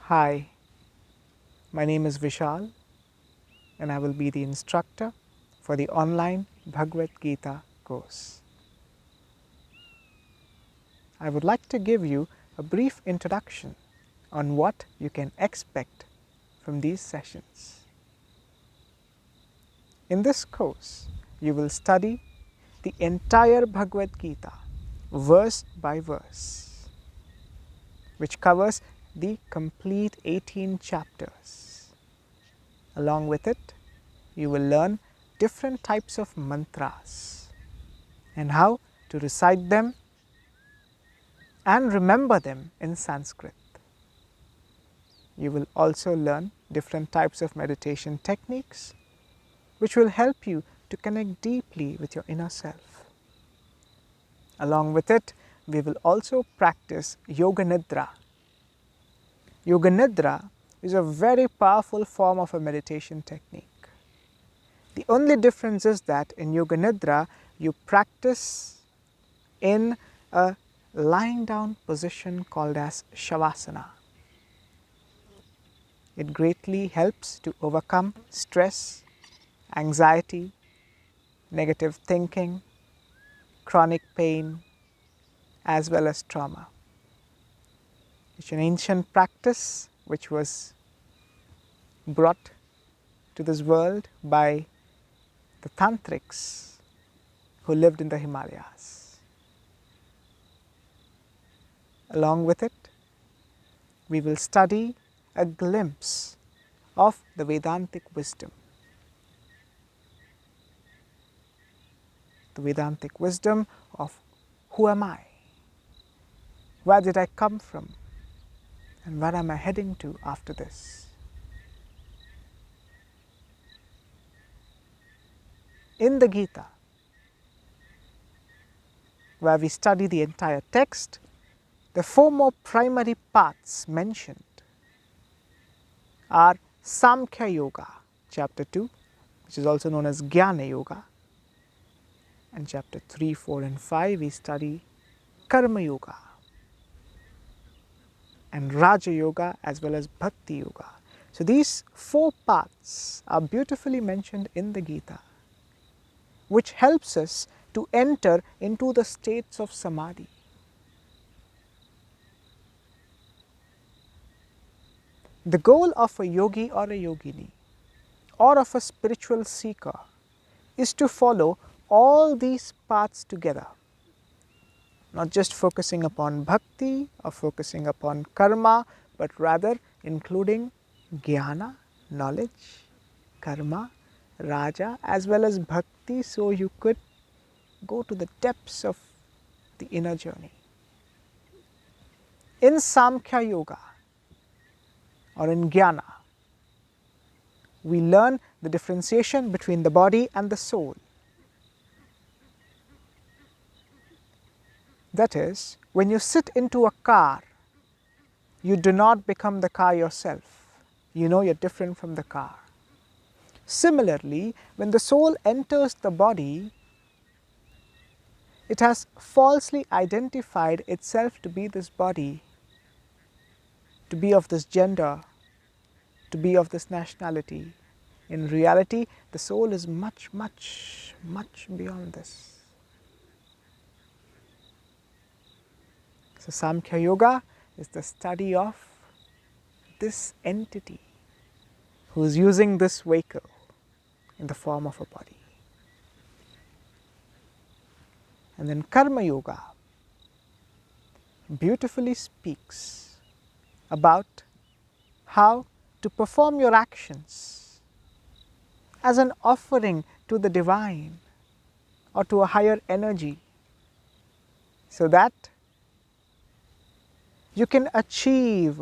Hi, my name is Vishal and I will be the instructor for the online Bhagavad Gita course. I would like to give you a brief introduction on what you can expect from these sessions. In this course, you will study the entire Bhagavad Gita verse by verse, which covers the complete 18 chapters. Along with it, you will learn different types of mantras and how to recite them and remember them in Sanskrit. You will also learn different types of meditation techniques which will help you to connect deeply with your inner self. Along with it, we will also practice Yoga Nidra. Yoga Nidra is a very powerful form of a meditation technique. The only difference is that in Yoga Nidra, you practice in a lying down position called as Shavasana. It greatly helps to overcome stress, anxiety, negative thinking, chronic pain, as well as trauma. It's an ancient practice which was brought to this world by the tantrics who lived in the Himalayas. Along with it, we will study a glimpse of the Vedantic wisdom. The Vedantic wisdom of who am I? Where did I come from? And where am I heading to after this? In the Gita, where we study the entire text, the four more primary paths mentioned are Samkhya Yoga, chapter 2, which is also known as Jnana Yoga, and chapter 3, 4 and 5 we study Karma Yoga and Raja Yoga as well as Bhakti Yoga. So these four paths are beautifully mentioned in the Gita, which helps us to enter into the states of Samadhi. The goal of a yogi or a yogini or of a spiritual seeker is to follow all these paths together, not just focusing upon bhakti or focusing upon karma, but rather including jnana, knowledge, karma, raja as well as bhakti, so you could go to the depths of the inner journey. In Samkhya Yoga or in Jnana, we learn the differentiation between the body and the soul. That is, when you sit into a car, you do not become the car yourself. You know you're different from the car. Similarly, when the soul enters the body, it has falsely identified itself to be this body, to be of this gender, to be of this nationality. In reality, the soul is much, much, much beyond this. So Samkhya Yoga is the study of this entity who is using this vehicle in the form of a body. And then Karma Yoga beautifully speaks about how to perform your actions as an offering to the divine or to a higher energy, so that you can achieve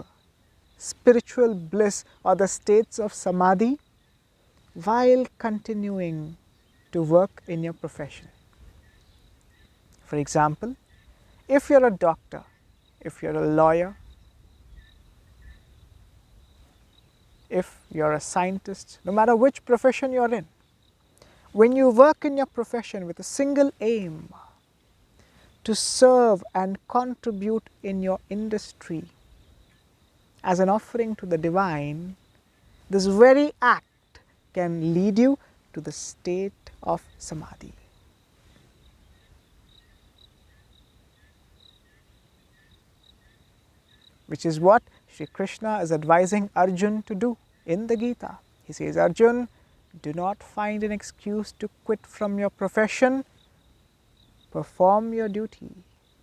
spiritual bliss or the states of samadhi while continuing to work in your profession. For example, if you're a doctor, if you're a lawyer, if you're a scientist, no matter which profession you're in, when you work in your profession with a single aim to serve and contribute in your industry as an offering to the divine, this very act can lead you to the state of samadhi. Which is what Shri Krishna is advising Arjun to do in the Gita. He says, Arjun, do not find an excuse to quit from your profession. Perform your duty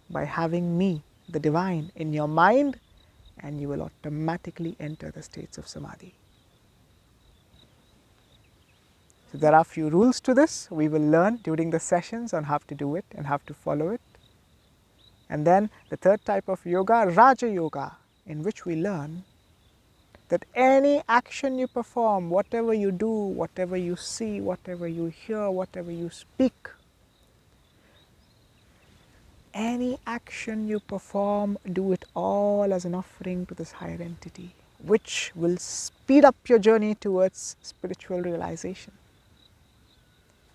by having me, the divine, in your mind, and you will automatically enter the states of samadhi. So there are a few rules to this. We will learn during the sessions on how to do it and how to follow it. And then the third type of yoga, Raja Yoga, in which we learn that any action you perform, whatever you do, whatever you see, whatever you hear, whatever you speak, any action you perform, do it all as an offering to this higher entity, which will speed up your journey towards spiritual realization.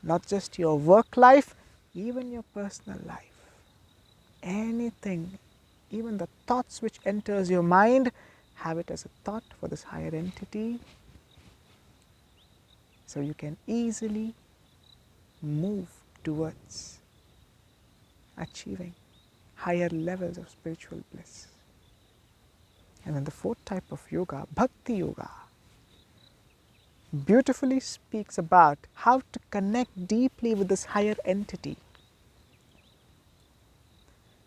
Not just your work life, even your personal life. Anything, even the thoughts which enters your mind, have it as a thought for this higher entity, so you can easily move towards achieving higher levels of spiritual bliss. And then the fourth type of yoga, Bhakti Yoga, beautifully speaks about how to connect deeply with this higher entity.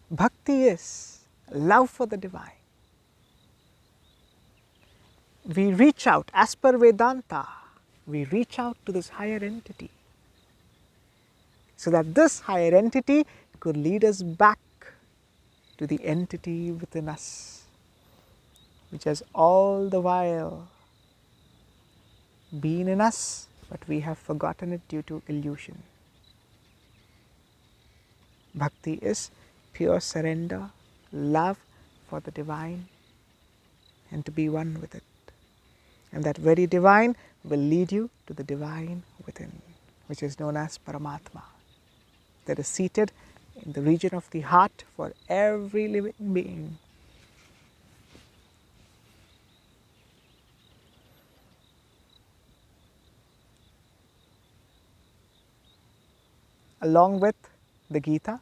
Bhakti is love for the divine. We reach out, as per Vedanta, we reach out to this higher entity, so that this higher entity could lead us back to the entity within us, which has all the while been in us, but we have forgotten it due to illusion. Bhakti is pure surrender, love for the divine, and to be one with it. And that very divine will lead you to the divine within, which is known as Paramatma, that is seated in the region of the heart for every living being. Along with the Gita,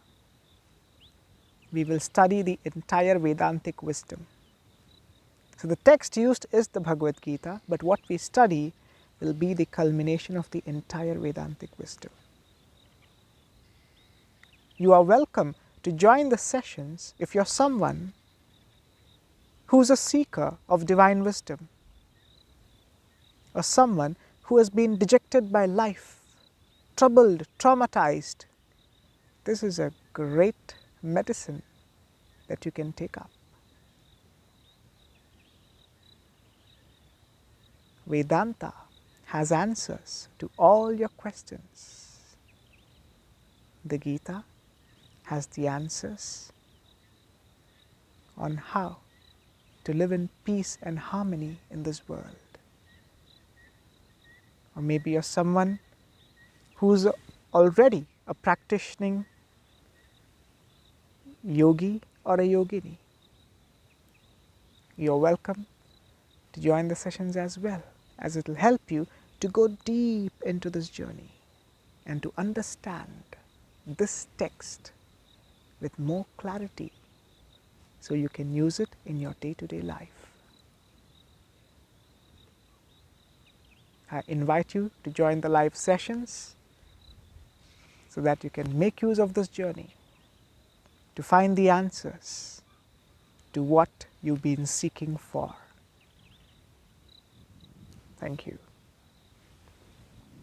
we will study the entire Vedantic wisdom. So the text used is the Bhagavad Gita, but what we study will be the culmination of the entire Vedantic wisdom. You are welcome to join the sessions if you're someone who's a seeker of divine wisdom, or someone who has been dejected by life, troubled, traumatized. This is a great medicine that you can take up. Vedanta has answers to all your questions. The Gita has the answers on how to live in peace and harmony in this world. Or maybe you're someone who's already a practicing yogi or a yogini. You're welcome to join the sessions as well, as it will help you to go deep into this journey and to understand this text with more clarity, so you can use it in your day-to-day life. I invite you to join the live sessions so that you can make use of this journey to find the answers to what you've been seeking for. Thank you.